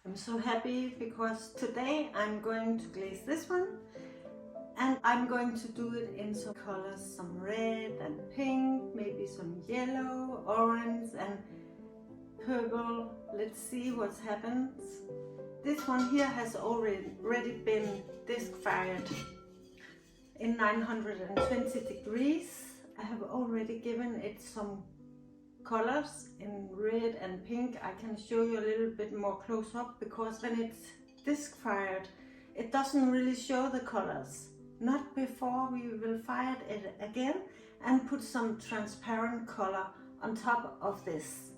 I'm so happy because today I'm going to glaze this one, and I'm going to do it in some colors, some red and pink, maybe some yellow, orange and purple. Let's see what happens. This one here has already been disc fired in 920 degrees. I have already given it some colors in red and pink. I can show you a little bit more close up because when it's disc fired it doesn't really show the colors. Not before we will fire it again and put some transparent color on top of this.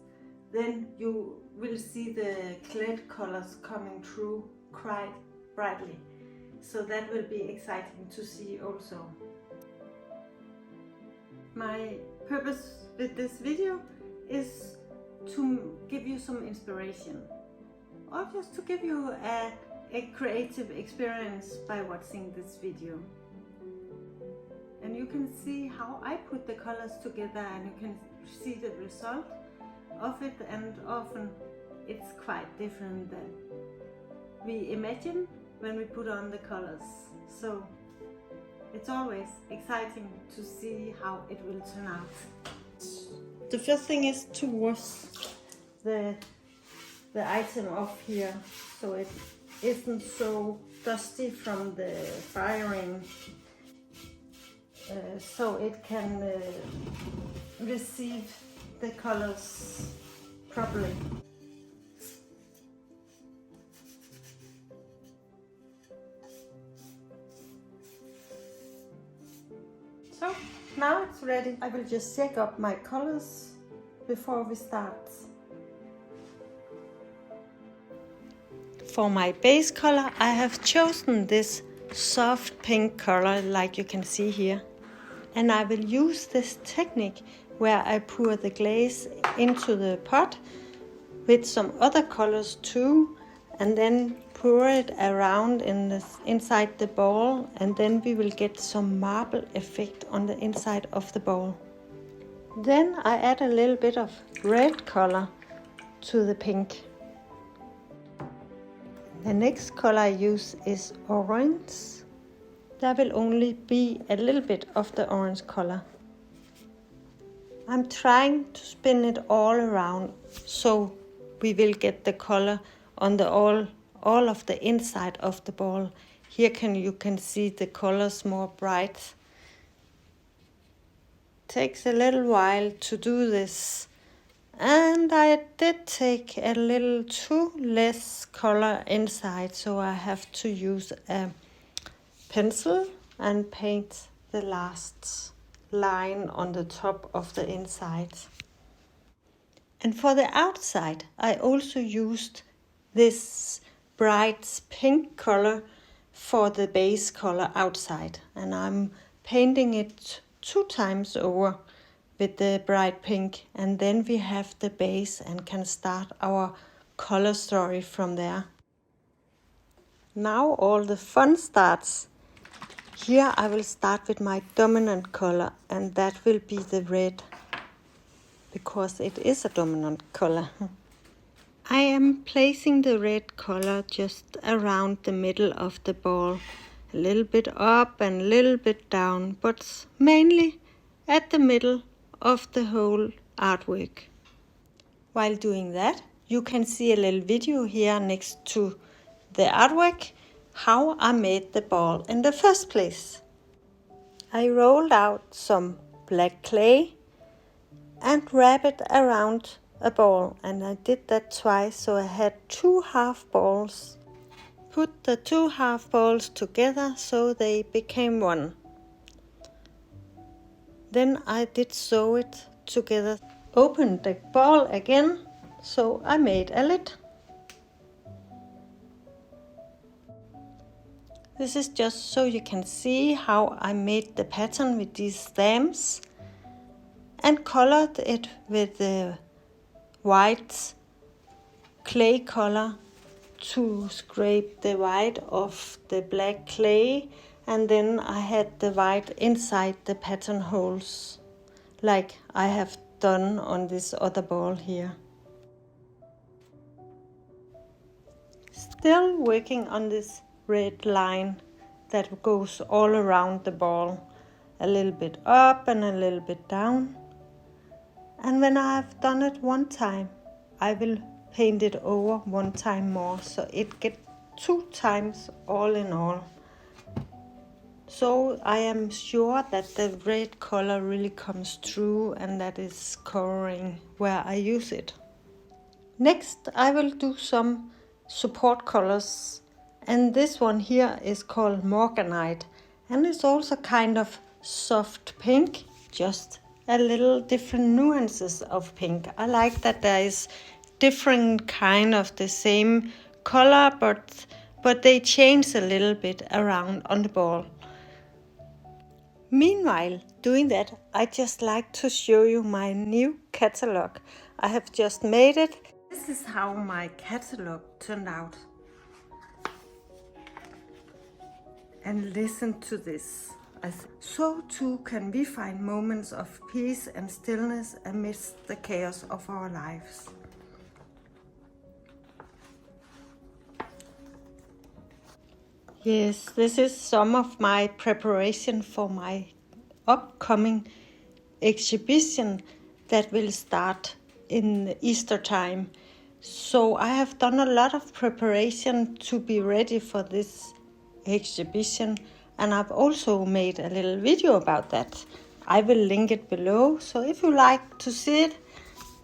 Then you will see the clay colors coming through quite brightly. So that will be exciting to see also. My purpose with this video is to give you some inspiration, or just to give you a creative experience by watching this video. And you can see how I put the colors together, and you can see the result of it, and often it's quite different than we imagine when we put on the colors. So it's always exciting to see how it will turn out. The first thing is to wash the item off here so it isn't so dusty from the firing, so it can receive the colors properly. So now it's ready. I will just shake up my colors before we start. For my base color, I have chosen this soft pink color like you can see here. And I will use this technique where I pour the glaze into the pot with some other colors too, and then pour it around inside the ball, and then we will get some marble effect on the inside of the ball. Then I add a little bit of red color to the pink. The next color I use is orange. There will only be a little bit of the orange color. I'm trying to spin it all around so we will get the color on the all of the inside of the ball. Here you can see the colors more bright. Takes a little while to do this, and I did take a little too less color inside, so I have to use a pencil and paint the last line on the top of the inside. And for the outside I also used this bright pink color for the base color outside, and I'm painting it 2 times over with the bright pink, and then we have the base and can start our color story from there. Now all the fun starts. Here I will start with my dominant color, and that will be the red, because it is a dominant color. I am placing the red color just around the middle of the ball, a little bit up and a little bit down, but mainly at the middle of the whole artwork. While doing that, you can see a little video here next to the artwork, how I made the ball in the first place. I rolled out some black clay and wrapped it around a ball, and I did that twice, so I had 2 half balls. Put the 2 half balls together so they became one. Then I did sew it together. Opened the ball again, so I made a lid. This is just so you can see how I made the pattern with these stamps, and colored it with the white clay color to scrape the white off the black clay, and then I had the white inside the pattern holes like I have done on this other ball here. Still working on this red line that goes all around the ball, a little bit up and a little bit down. And when I have done it one time, I will paint it over one time more, so it gets 2 times all in all. So I am sure that the red color really comes through and that is covering where I use it. Next I will do some support colors, and this one here is called Morganite, and it's also kind of soft pink, just a little different nuances of pink. I like that there is different kind of the same color, but they change a little bit around on the ball. Meanwhile, doing that, I just like to show you my new catalog. I have just made it. This is how my catalog turned out. And listen to this. So too can we find moments of peace and stillness amidst the chaos of our lives. Yes, this is some of my preparation for my upcoming exhibition that will start in Easter time. So I have done a lot of preparation to be ready for this exhibition, and I've also made a little video about that. I will link it below, so if you like to see it,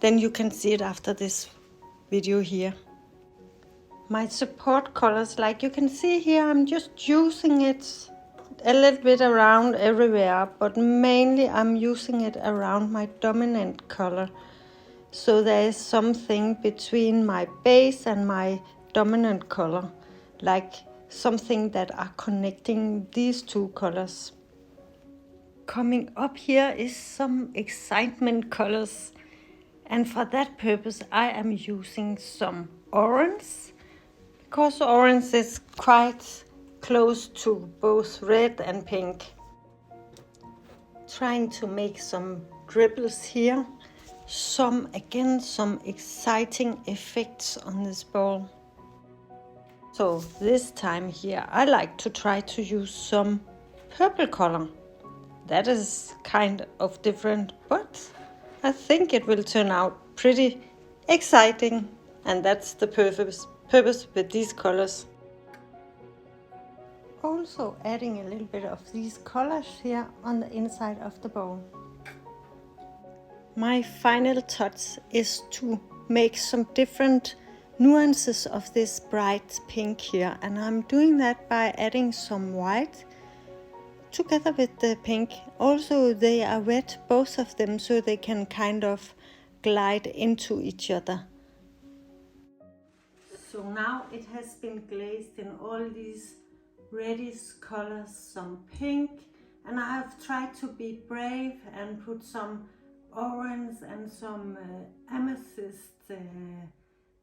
then you can see it after this video here. My support colors, like you can see here, I'm just using it a little bit around everywhere, but mainly I'm using it around my dominant color. So there is something between my base and my dominant color, like something that are connecting these two colors. Coming up here is some excitement colors, and for that purpose I am using some orange, because orange is quite close to both red and pink. Trying to make some dribbles here. Some exciting effects on this ball. So this time here I like to try to use some purple color. That is kind of different, but I think it will turn out pretty exciting, and that's the purpose with these colors. Also adding a little bit of these colors here on the inside of the ball. My final touch is to make some different nuances of this bright pink here, and I'm doing that by adding some white together with the pink. Also they are wet, both of them, so they can kind of glide into each other. So now it has been glazed in all these reddish colors, some pink, and I have tried to be brave and put some orange and some amethyst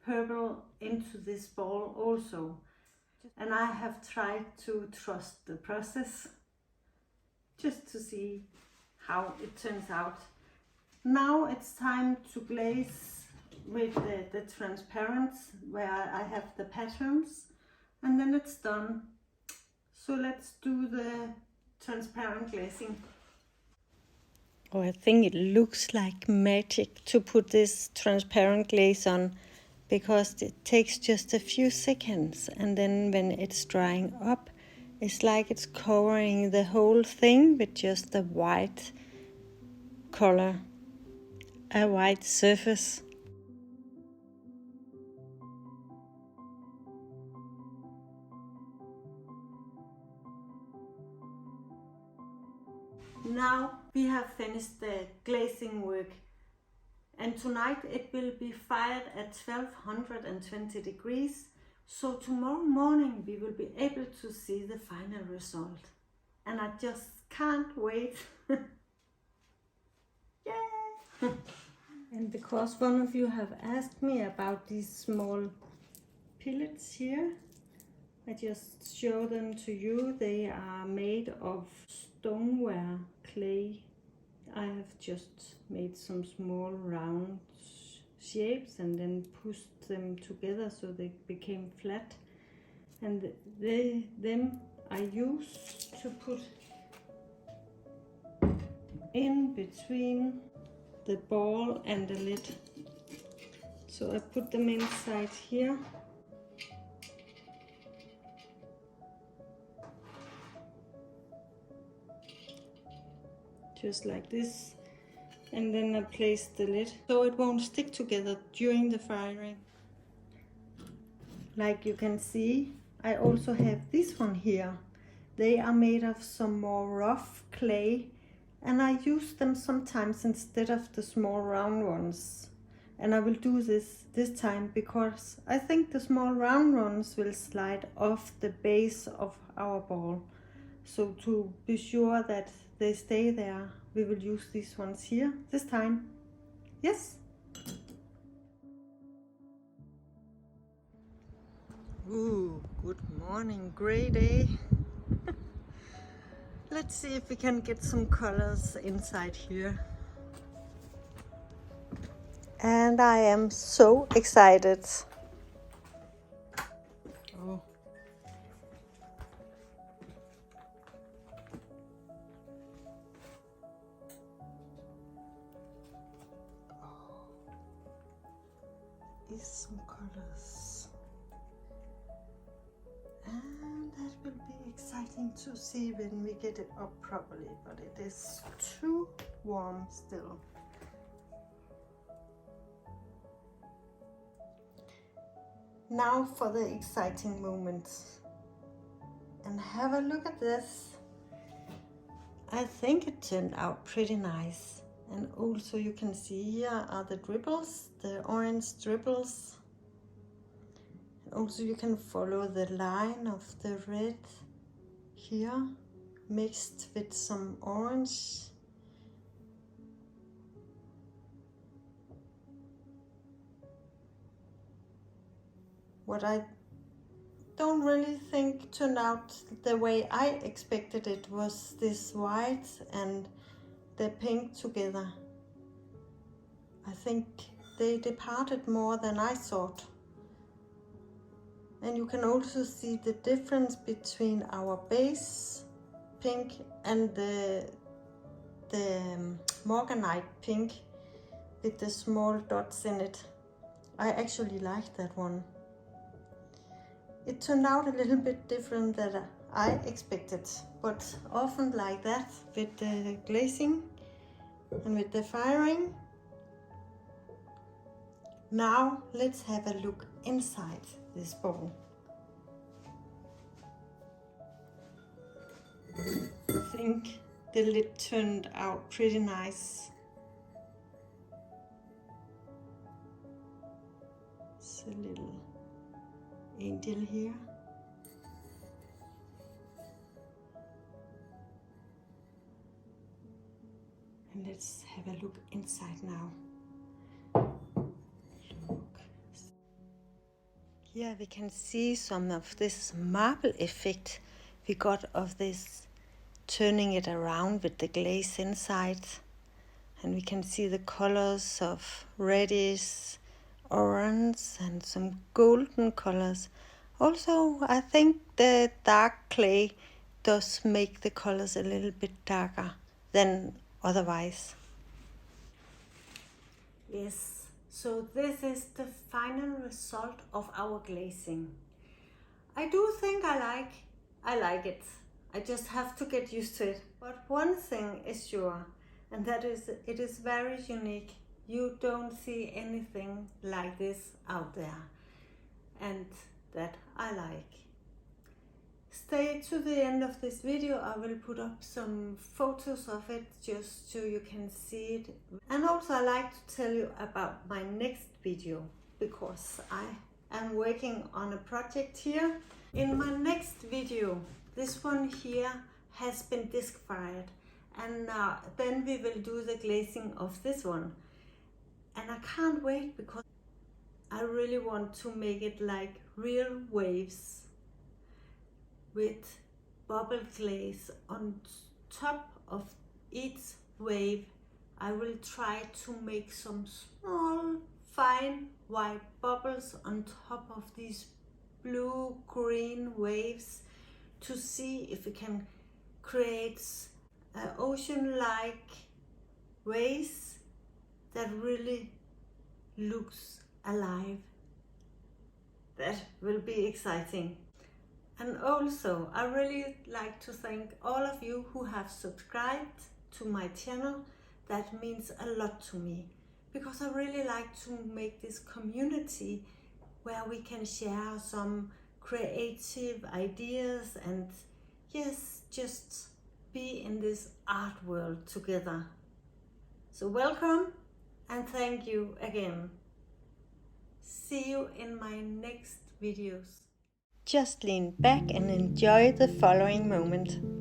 purple into this ball also. And I have tried to trust the process just to see how it turns out. Now it's time to glaze with the transparent, where I have the patterns, and then it's done. So let's do the transparent glazing. Oh, I think it looks like magic to put this transparent glaze on, because it takes just a few seconds, and then when it's drying up, it's like it's covering the whole thing with just the white color, a white surface. Now we have finished the glazing work, and tonight it will be fired at 1220 degrees, so tomorrow morning we will be able to see the final result, and I just can't wait. Yeah! And because one of you have asked me about these small pellets here, I just show them to you. They are made of stoneware clay. I have just made some small round shapes and then pushed them together so they became flat. And them I use to put in between the ball and the lid. So I put them inside here. Just like this. And then I place the lid so it won't stick together during the firing. Like you can see, I also have this one here. They are made of some more rough clay, and I use them sometimes instead of the small round ones. And I will do this time because I think the small round ones will slide off the base of our ball. So to be sure that they stay there, we will use these ones here this time. Yes? Ooh, good morning, gray day. Let's see if we can get some colors inside here. And I am so excited. Oh. Is some colors. And that will be exciting to see when we get it up properly, but it is too warm still. Now for the exciting moments. And have a look at this. I think it turned out pretty nice. And also you can see here are the dribbles, the orange dribbles. Also you can follow the line of the red here mixed with some orange. What I don't really think turned out the way I expected it was this white and the pink together. I think they departed more than I thought. And you can also see the difference between our base pink and the morganite pink with the small dots in it. I actually like that one. It turned out a little bit different than I expected, but often like that with the glazing and with the firing. Now let's have a look inside this ball. I think the lid turned out pretty nice. It's a little angel here. And let's have a look inside now. Look. Here we can see some of this marble effect we got of this turning it around with the glaze inside. And we can see the colors of reddish, orange and some golden colors. Also, I think the dark clay does make the colors a little bit darker than otherwise. Yes, so this is the final result of our glazing. I do think I like it. I just have to get used to it. But one thing is sure, and that is it is very unique. You don't see anything like this out there, and that I like. Stay to the end of this video. I will put up some photos of it just so you can see it. And also I like to tell you about my next video because I am working on a project here. In my next video, this one here has been disc fired, and then we will do the glazing of this one. And I can't wait because I really want to make it like real waves with bubble glaze on top of each wave. I will try to make some small fine white bubbles on top of these blue-green waves to see if we can create ocean-like waves that really looks alive. That will be exciting. And also, I really like to thank all of you who have subscribed to my channel. That means a lot to me, because I really like to make this community where we can share some creative ideas and yes, just be in this art world together. So welcome and thank you again. See you in my next videos. Just lean back and enjoy the following moment.